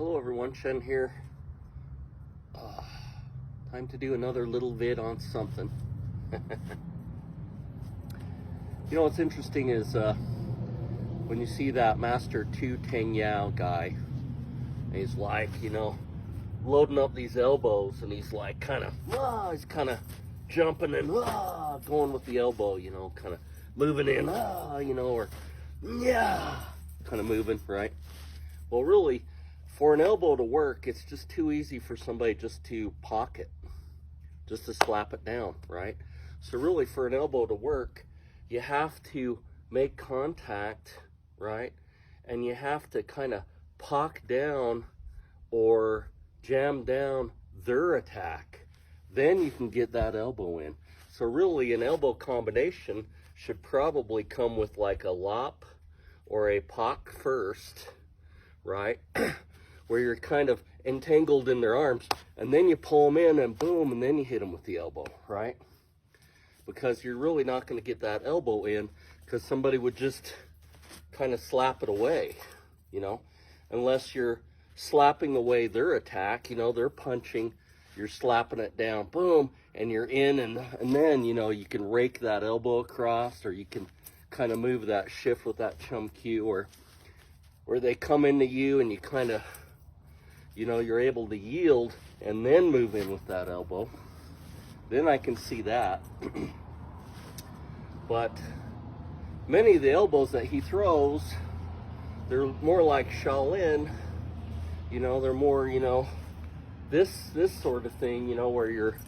Hello everyone, Shen here. Time to do another little vid on something. You know what's interesting is when you see that Master Tu Teng Yao guy, he's like, loading up these elbows, and he's like he's kind of jumping and going with the elbow, kind of moving in, or yeah, kind of moving, right? Well, really, for an elbow to work, it's just too easy for somebody just to pocket, just to slap it down, right? So really, for an elbow to work, you have to make contact, right? And you have to kind of pock down or jam down their attack. Then you can get that elbow in. So really, an elbow combination should probably come with like a lop or a pock first, right? Where you're kind of entangled in their arms, and then you pull them in and boom, and then you hit them with the elbow, right? Because you're really not going to get that elbow in because somebody would just kind of slap it away, unless you're slapping away their attack, they're punching, you're slapping it down, boom, and you're in, and then, you can rake that elbow across, or you can kind of move that shift with that chum Q, or they come into you and you kind of, you're able to yield and then move in with that elbow. Then I can see that. But many of the elbows that he throws, they're more like Shaolin, they're more, this sort of thing, where you're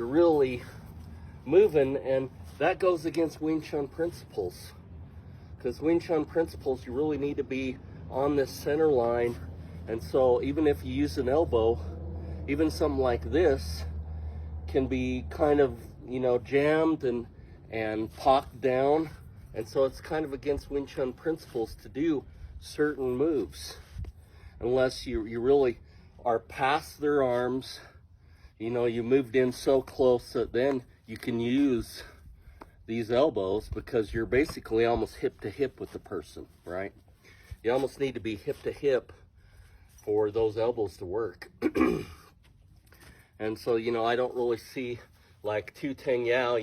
really moving, and that goes against Wing Chun principles. Because Wing Chun principles, you really need to be on this center line. And so even if you use an elbow, even something like this can be kind of, jammed and pocked down. And so it's kind of against Wing Chun principles to do certain moves. Unless you really are past their arms, you moved in so close that then you can use these elbows, because you're basically almost hip to hip with the person, right? You almost need to be hip to hip for those elbows to work. And so, I don't really see like Tu Teng Yao,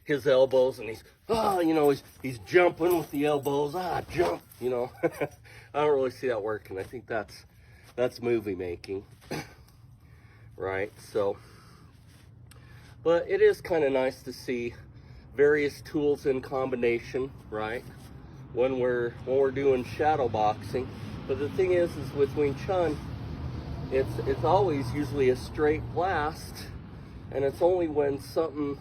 his elbows, and he's jumping with the elbows, jump, I don't really see that working. I think that's movie making, right? So, but it is kind of nice to see various tools in combination, right? When we're doing shadow boxing. But the thing is with Wing Chun, it's always usually a straight blast, and it's only when something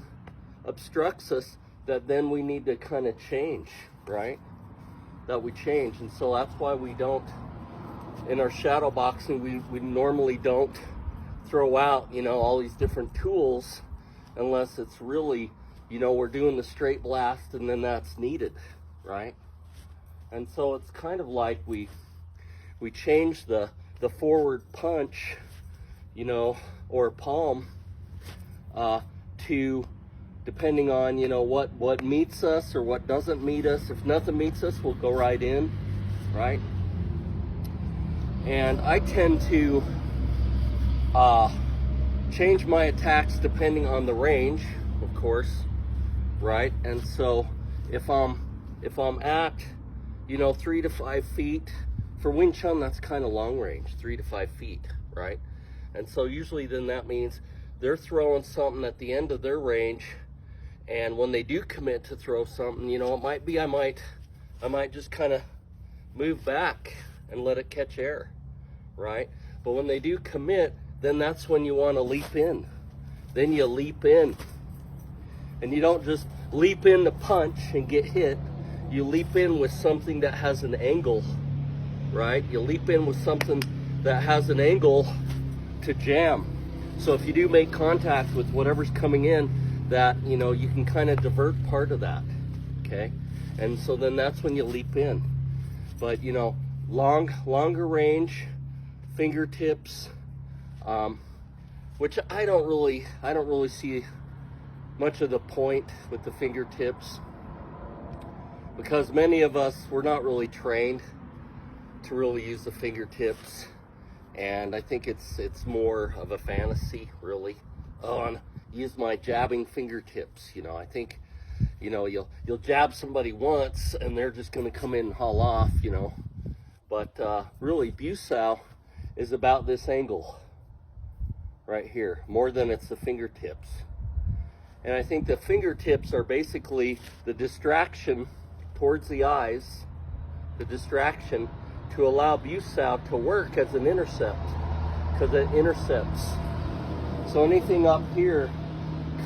obstructs us that then we need to kind of change, right? That we change. And so that's why we don't, in our shadow boxing, we normally don't throw out, all these different tools unless it's really, we're doing the straight blast and then that's needed, right? And so it's kind of like we change the forward punch, or palm, to, depending on, what meets us or what doesn't meet us. If nothing meets us, we'll go right in, right? And I tend to change my attacks depending on the range, of course, right? And so if I'm at 3 to 5 feet, for Wing Chun, that's kind of long range, 3 to 5 feet, right? And so usually then that means they're throwing something at the end of their range, and when they do commit to throw something, it might be I might just kind of move back and let it catch air, right? But when they do commit, then that's when you want to leap in. Then you leap in. And you don't just leap in to punch and get hit. You leap in with something that has an angle, right? You leap in with something that has an angle to jam. So if you do make contact with whatever's coming in, that, you can kind of divert part of that, okay? And so then that's when you leap in. But, longer range, fingertips, which I don't really see much of the point with the fingertips, because many of us, we're not really trained to really use the fingertips. and I think it's more of a fantasy, really. On use my jabbing fingertips. You know, I think, you know, you'll jab somebody once and they're just going to come in and haul off, you know. But really, Busao is about this angle right here, more than it's the fingertips. And I think the fingertips are basically the distraction towards the eyes, the distraction to allow Busao to work as an intercept, because it intercepts. So anything up here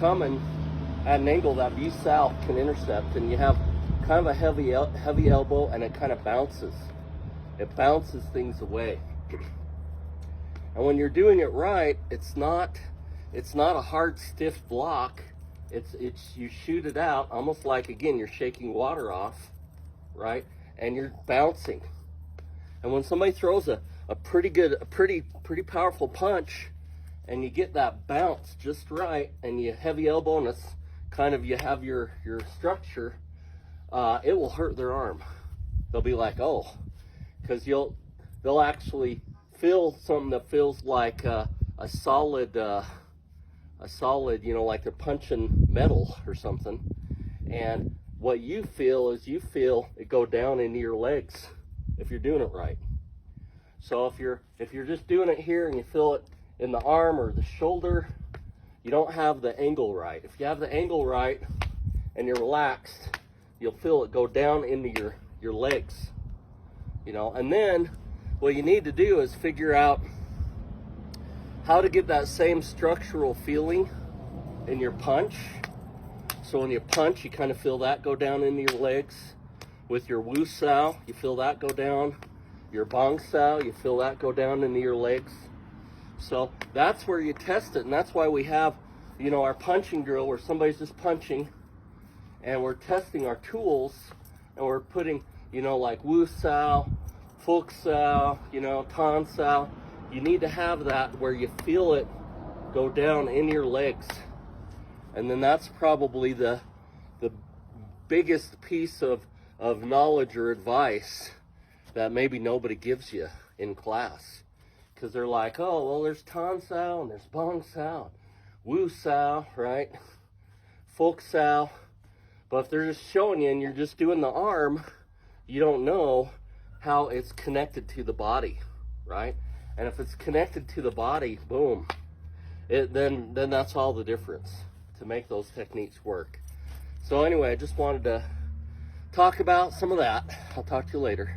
coming at an angle that Busao can intercept, and you have kind of a heavy elbow, and it kind of bounces. It bounces things away. And when you're doing it right, it's not a hard, stiff block. It's you shoot it out almost like, again, you're shaking water off, right? And you're bouncing. And when somebody throws a pretty powerful punch, and you get that bounce just right, and you heavy elbow, and it's kind of, you have your structure, it will hurt their arm. They'll be like, oh, because they'll actually feel something that feels like a solid, you know, like they're punching metal or something. And what you feel is you feel it go down into your legs if you're doing it right. So if you're just doing it here and you feel it in the arm or the shoulder, you don't have the angle right. If you have the angle right and you're relaxed, you'll feel it go down into your legs, you know. And then what you need to do is figure out how to get that same structural feeling in your punch. So when you punch, you kind of feel that go down into your legs. With your Wu Sao, you feel that go down. Your Bong Sao, you feel that go down into your legs. So that's where you test it, and that's why we have, you know, our punching drill where somebody's just punching, and we're testing our tools, and we're putting, you know, like Wu Sao, Fuk Sao, you know, Tan Sao. You need to have that where you feel it go down in your legs. And then that's probably the biggest piece of knowledge or advice that maybe nobody gives you in class. Because they're like, oh, well, there's Tan Sao, and there's Bong Sao, Wu Sao, right? Fuk Sao. But if they're just showing you and you're just doing the arm, you don't know how it's connected to the body, right? And if it's connected to the body, boom, then that's all the difference to make those techniques work. So anyway, I just wanted to talk about some of that. I'll talk to you later.